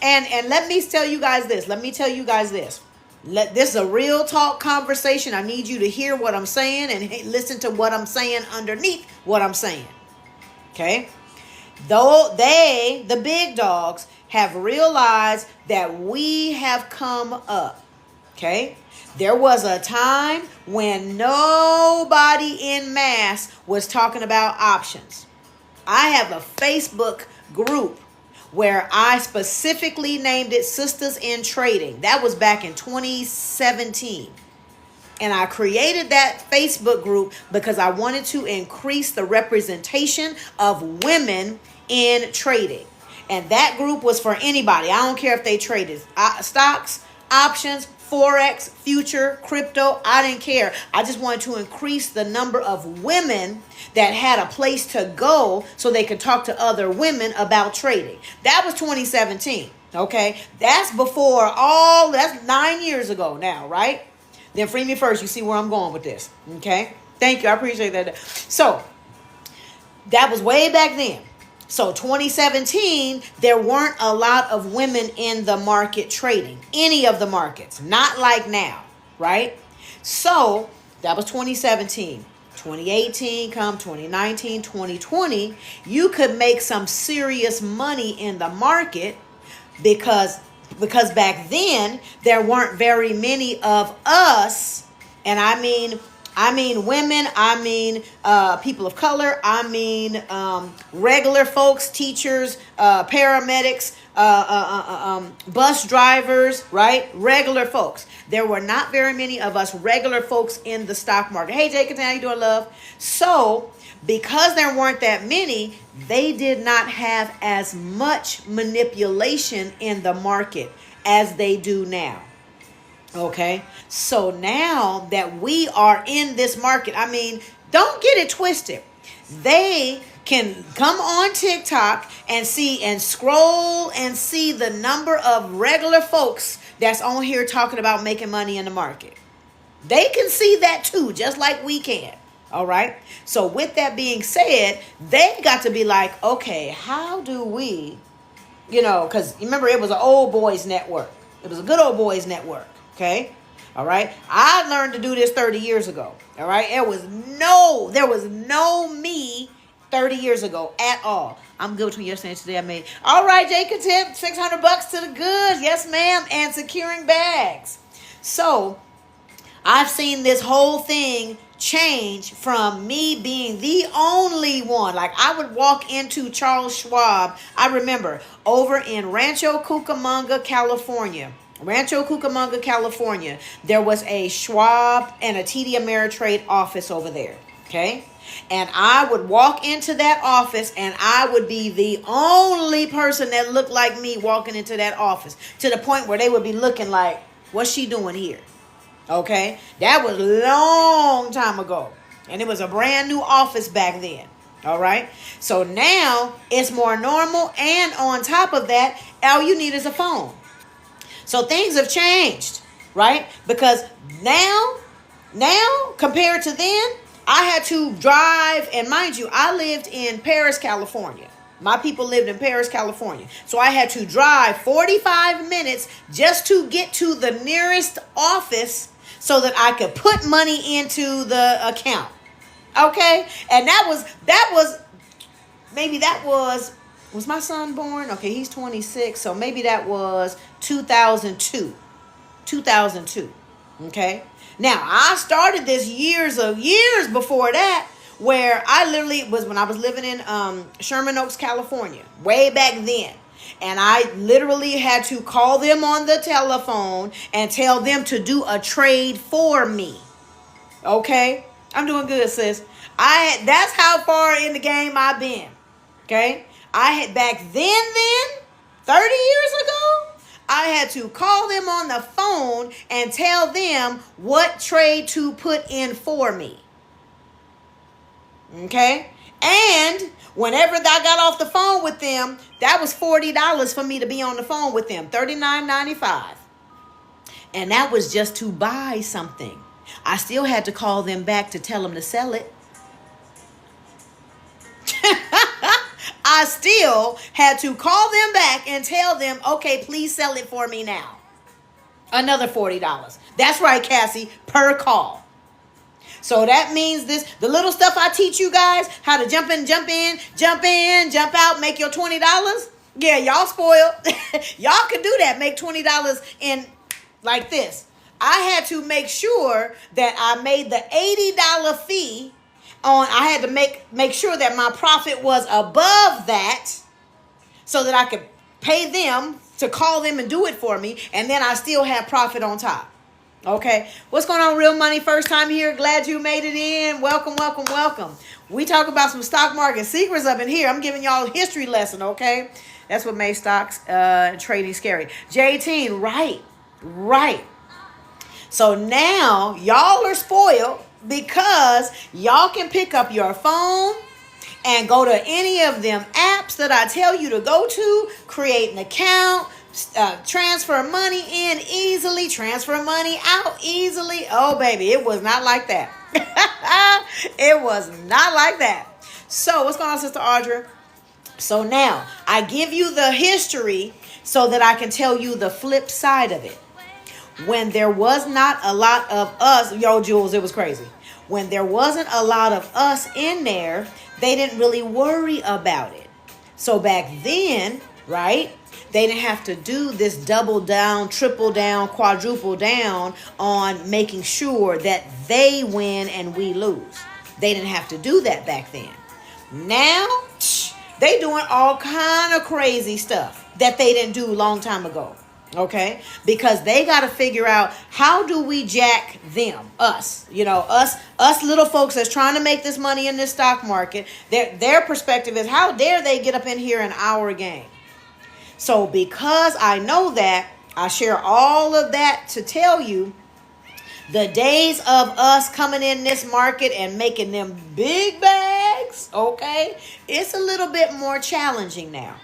And let me tell you guys this. This is a real talk conversation. I need you to hear what I'm saying and listen to what I'm saying underneath what I'm saying. Okay? Though the big dogs, have realized that we have come up. Okay? There was a time when nobody in mass was talking about options. I have a Facebook group where I specifically named it Sisters in Trading. That was back in 2017. And I created that Facebook group because I wanted to increase the representation of women in trading. And that group was for anybody. I don't care if they traded stocks, options, Forex, future, crypto. I didn't care. I just wanted to increase the number of women that had a place to go so they could talk to other women about trading. That was 2017. Okay. That's that's 9 years ago now, right? Then Free Me First. You see where I'm going with this. Okay. Thank you. I appreciate that. So that was way back then. So 2017, there weren't a lot of women in the market trading, any of the markets, not like now, right? So that was 2017. 2018 come 2019, 2020, you could make some serious money in the market because back then there weren't very many of us, and I mean women, I mean people of color, I mean regular folks, teachers, paramedics, bus drivers, right? Regular folks. There were not very many of us regular folks in the stock market. Hey, Jake, how you doing, love? So because there weren't that many, they did not have as much manipulation in the market as they do now. Okay, so now that we are in this market, I mean, don't get it twisted. They can come on TikTok and scroll and see the number of regular folks that's on here talking about making money in the market. They can see that too, just like we can. All right. So with that being said, they got to be like, okay, how do we, because remember, it was an old boys network. It was a good old boys network. Okay. All right. I learned to do this 30 years ago. All right. There was no me 30 years ago at all. I'm good between yesterday and today. I made. All right, Jay Content, $600 to the goods. Yes, ma'am. And securing bags. So I've seen this whole thing change from me being the only one. Like I would walk into Charles Schwab. I remember over in Rancho Cucamonga, California. There was a Schwab and a TD Ameritrade office over there. Okay. And I would walk into that office and I would be the only person that looked like me walking into that office, to the point where they would be looking like, what's she doing here? Okay. That was a long time ago. And it was a brand new office back then. All right. So now it's more normal. And on top of that, all you need is a phone. So things have changed, right? Because now compared to then, I had to drive, and mind you, I lived in Paris, California. My people lived in Paris, California. So I had to drive 45 minutes just to get to the nearest office so that I could put money into the account. Okay? And was my son born? Okay, he's 26, so maybe that was 2002. 2002. Okay? Now, I started this years before that, where I literally was when I was living in Sherman Oaks, California, way back then. And I literally had to call them on the telephone and tell them to do a trade for me. Okay? I'm doing good, sis. That's how far in the game I've been. Okay? I had back then, 30 years ago, I had to call them on the phone and tell them what trade to put in for me. Okay? And whenever I got off the phone with them, that was $40 for me to be on the phone with them, $39.95. And that was just to buy something. I still had to call them back to tell them to sell it. I still had to call them back and tell them, okay, please sell it for me now. Another $40. That's right, Cassie, per call. So that means the little stuff I teach you guys, how to jump in, jump out, make your $20. Yeah, y'all spoiled. Y'all can do that. Make $20 in like this. I had to make sure that I made the $80 fee on. I had to make sure that my profit was above that so that I could pay them to call them and do it for me. And then I still have profit on top. Okay, what's going on, Real Money? First time here. Glad you made it in. Welcome, welcome, welcome. We talk about some stock market secrets up in here. I'm giving y'all a history lesson, okay? That's what made stocks trading scary. J18, right. So now y'all are spoiled because y'all can pick up your phone and go to any of them apps that I tell you to go to, create an account, transfer money in easily, transfer money out easily. Oh, baby, it was not like that. It was not like that. So what's going on, Sister Audra? So now I give you the history so that I can tell you the flip side of it. When there was not a lot of us, Jules, it was crazy. When there wasn't a lot of us in there, they didn't really worry about it. So back then, right, they didn't have to do this double down, triple down, quadruple down on making sure that they win and we lose. They didn't have to do that back then. Now, they doing all kind of crazy stuff that they didn't do a long time ago. Okay, because they got to figure out, how do we jack them, us little folks that's trying to make this money in this stock market. Their perspective is, how dare they get up in here in our game? So because I know that, I share all of that to tell you the days of us coming in this market and making them big bags. Okay, it's a little bit more challenging now.